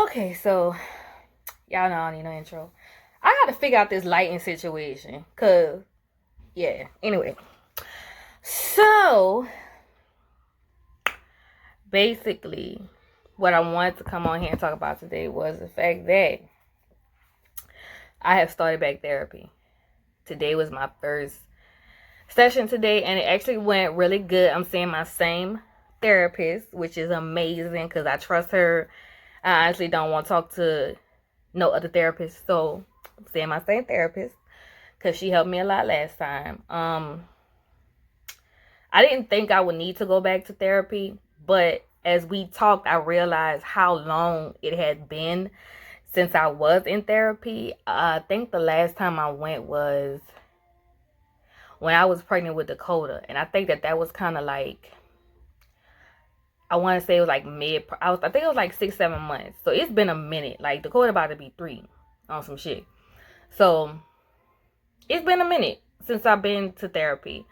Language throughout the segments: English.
Okay, so y'all know I don't need no intro. I gotta figure out this lighting situation. Cause yeah. Anyway. So basically what I wanted to come on here and talk about today was the fact that I have started back therapy. Today was my first session today and it actually went really good. I'm seeing my same therapist, which is amazing because I trust her. I honestly don't want to talk to no other therapist. So I'm seeing my same therapist because she helped me a lot last time. I didn't think I would need to go back to therapy, but as we talked, I realized how long it had been since I was in therapy. I think the last time I went was when I was pregnant with Dakota, and I think that was kind of like, I want to say it was like I think it was like 6-7 months. So it's been a minute. Like Dakota about to be 3 on some shit. So it's been a minute since I've been to therapy.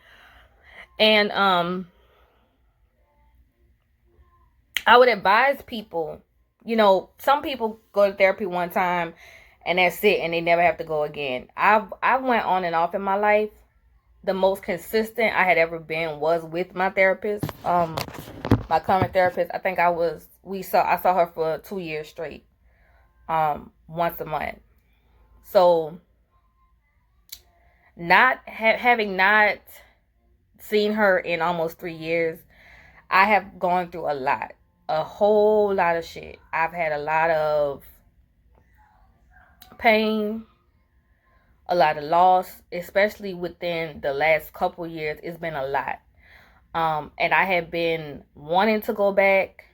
And I would advise people, some people go to therapy one time and that's it and they never have to go again. I went on and off in my life. The most consistent I had ever been was with my therapist. My current therapist, I think I saw her for 2 years straight. Once a month. So having not seen her in almost 3 years, I have gone through a whole lot of shit. I've had a lot of pain, a lot of loss, especially within the last couple years. It's been a lot. And I have been wanting to go back,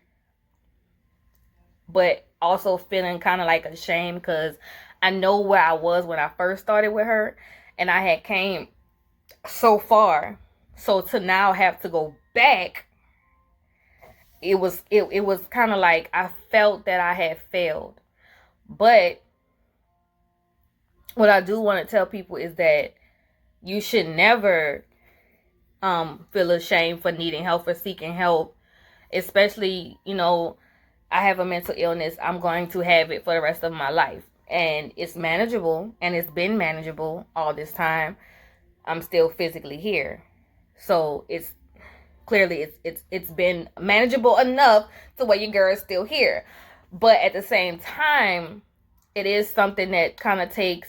but also feeling kind of like ashamed because I know where I was when I first started with her, and I had came so far. So to now have to go back, it was kind of like I felt that I had failed. But what I do want to tell people is that you should never feel ashamed for needing help, for seeking help, especially, I have a mental illness. I'm going to have it for the rest of my life, and it's manageable, and it's been manageable all this time. I'm still physically here, so it's clearly it's been manageable enough to where your girl is still here. But at the same time, it is something that kind of takes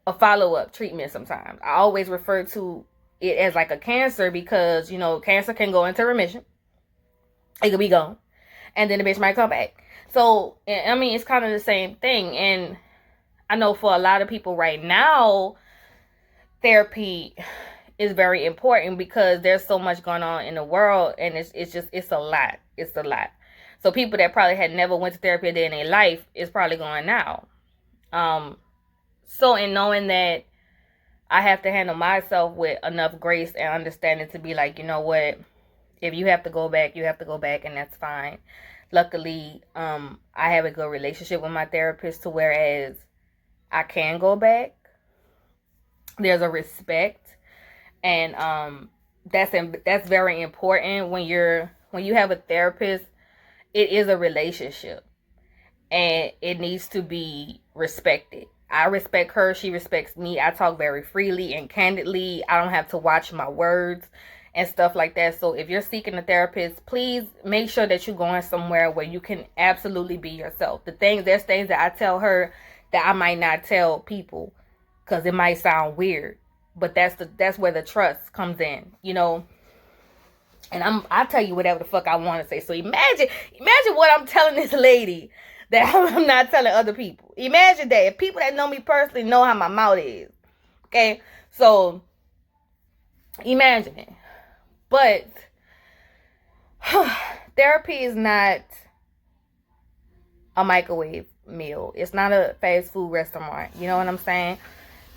a follow-up treatment sometimes. I always refer to it as like a cancer because, cancer can go into remission. It could be gone. And then the bitch might come back. So, I mean, it's kind of the same thing. And I know for a lot of people right now, therapy is very important because there's so much going on in the world, and it's a lot. It's a lot. So people that probably had never went to therapy a day in their life is probably going now. So in knowing that I have to handle myself with enough grace and understanding to be like, you know what, if you have to go back, you have to go back, and that's fine. Luckily, I have a good relationship with my therapist to whereas I can go back. There's a respect, and that's very important when you have a therapist. It is a relationship, and it needs to be respected. I respect her, she respects me. I talk very freely and candidly. I don't have to watch my words and stuff like that. So if you're seeking a therapist, please make sure that you're going somewhere where you can absolutely be yourself. There's things that I tell her that I might not tell people because it might sound weird, but that's where the trust comes in, And I tell you whatever the fuck I want to say. So imagine what I'm telling this lady that I'm not telling other people. Imagine that. If people that know me personally know how my mouth is. Okay? So imagine it. But therapy is not a microwave meal. It's not a fast food restaurant. You know what I'm saying?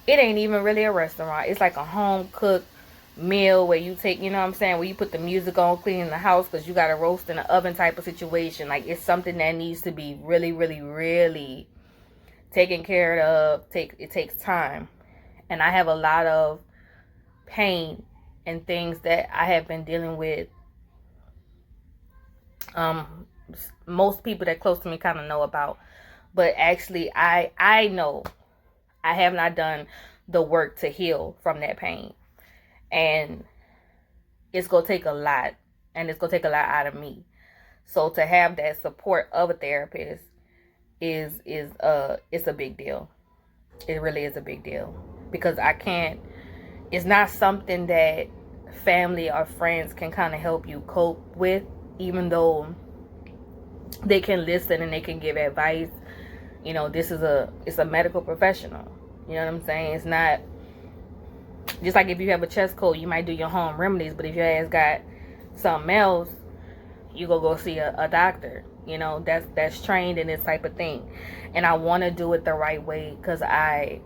It ain't even really a restaurant. It's like a home cooked meal where you take, you know what I'm saying, where you put the music on, cleaning the house because you got to roast in the oven type of situation. Like, it's something that needs to be really, really, really taken care of. It takes time. And I have a lot of pain and things that I have been dealing with most people that close to me kind of know about. But actually, I know I have not done the work to heal from that pain. And it's going to take a lot. And it's going to take a lot out of me. So to have that support of a therapist is it's a big deal. It really is a big deal. Because it's not something that family or friends can kind of help you cope with, even though they can listen and they can give advice. You know, it's a medical professional. You know what I'm saying? It's not just like if you have a chest cold, you might do your home remedies, but if your ass got something else, you go see a doctor. You know, that's trained in this type of thing. And I want to do it the right way, because I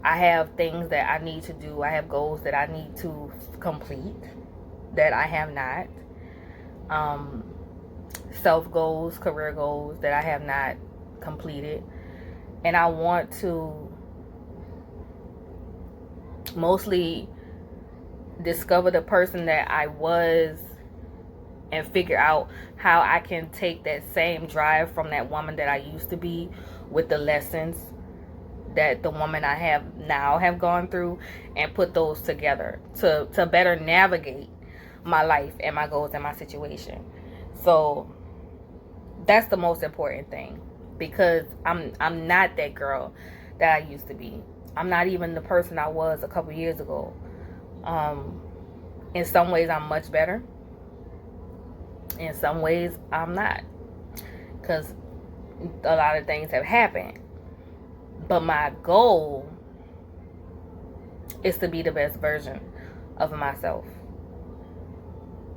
have things that I need to do. I have goals that I need to complete that I have not. Self goals, career goals that I have not completed. And I want to mostly discover the person that I was and figure out how I can take that same drive from that woman that I used to be with the lessons that the woman I have now have gone through, and put those together to better navigate my life and my goals and my situation. So that's the most important thing, because I'm not that girl that I used to be. I'm not even the person I was a couple years ago. In some ways I'm much better. In some ways I'm not, because a lot of things have happened. But my goal is to be the best version of myself.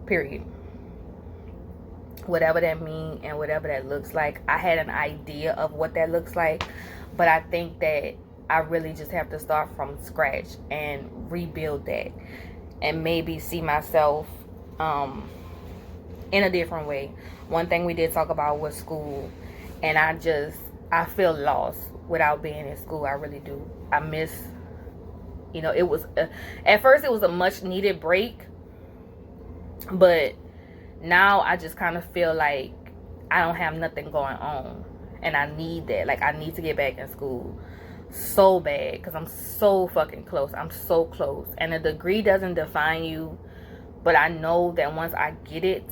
Period. Whatever that means and whatever that looks like. I had an idea of what that looks like, but I think that I really just have to start from scratch and rebuild that, and maybe see myself in a different way. One thing we did talk about was school, and I feel lost without being in school. I really do. I miss, it was at first it was a much needed break, but now I just kind of feel like I don't have nothing going on, and I need that. Like, I need to get back in school so bad, because I'm so fucking close. I'm so close. And a degree doesn't define you, but I know that once I get it,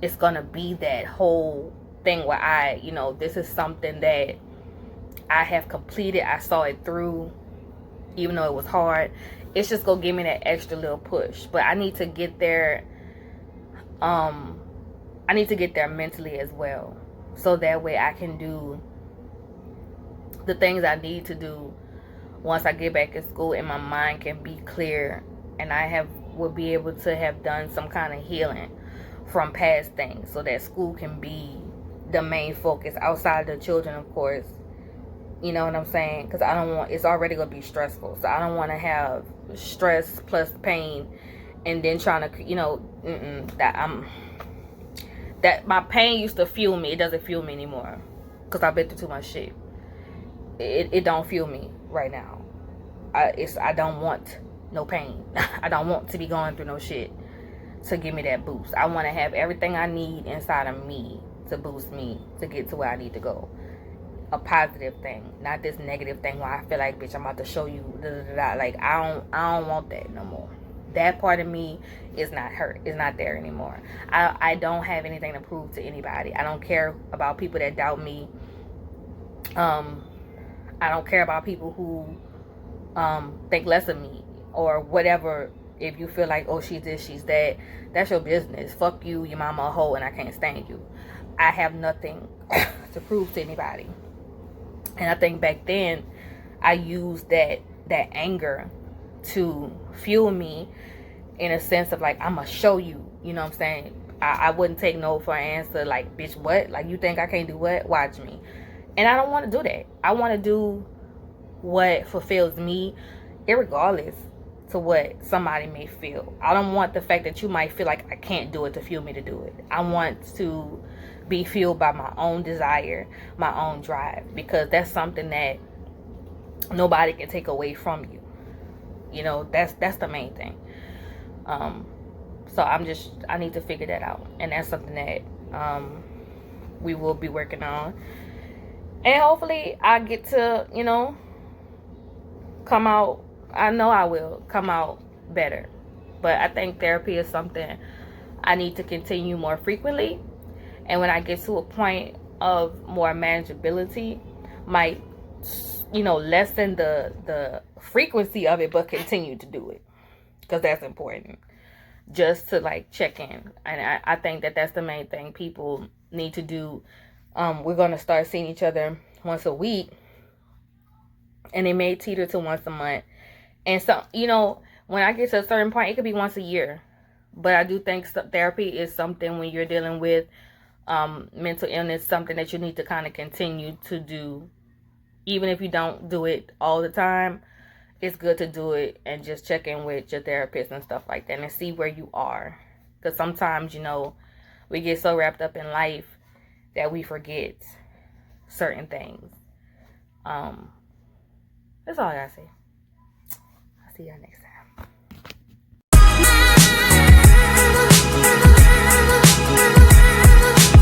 it's gonna be that whole thing where this is something that I have completed. I saw it through, even though it was hard. It's just gonna give me that extra little push. But I need to get there. I need to get there mentally as well, so that way I can do the things I need to do once I get back in school, and my mind can be clear, and will be able to have done some kind of healing from past things, so that school can be the main focus outside of the children, of course. You know what I'm saying? Because it's already going to be stressful, so I don't want to have stress plus pain, and then trying to, that my pain used to fuel me. It doesn't fuel me anymore, because I've been through too much shit. It don't fuel me right now. I don't want no pain. I don't want to be going through no shit to give me that boost. I want to have everything I need inside of me to boost me to get to where I need to go. A positive thing, not this negative thing where I feel like, bitch, I'm about to show you like I don't want that no more. That part of me is not hurt. It's not there anymore. I don't have anything to prove to anybody. I don't care about people that doubt me. I don't care about people who think less of me or whatever. If you feel like, oh, she's this, she's that, that's your business. Fuck you, your mama a hoe, and I can't stand you. I have nothing to prove to anybody. And I think back then I used that anger to fuel me, in a sense of like, I'm gonna show you, you know what I'm saying? I wouldn't take no for an answer. Like, bitch, what? Like, you think I can't do what? Watch me. And I don't want to do that. I want to do what fulfills me, irregardless to what somebody may feel. I don't want the fact that you might feel like I can't do it to fuel me to do it. I want to be fueled by my own desire, my own drive, because that's something that nobody can take away from you. That's the main thing. So I need to figure that out, and that's something that we will be working on. And hopefully I get to, come out. I know I will come out better. But I think therapy is something I need to continue more frequently. And when I get to a point of more manageability, might, lessen the frequency of it, but continue to do it. Because that's important. Just to like check in. And I think that that's the main thing people need to do. We're going to start seeing each other once a week. And it may teeter to once a month. And so, when I get to a certain point, it could be once a year. But I do think therapy is something when you're dealing with mental illness, something that you need to kind of continue to do. Even if you don't do it all the time, it's good to do it and just check in with your therapist and stuff like that and see where you are. Because sometimes, we get so wrapped up in life that we forget certain things. That's all I gotta say. I'll see y'all next time.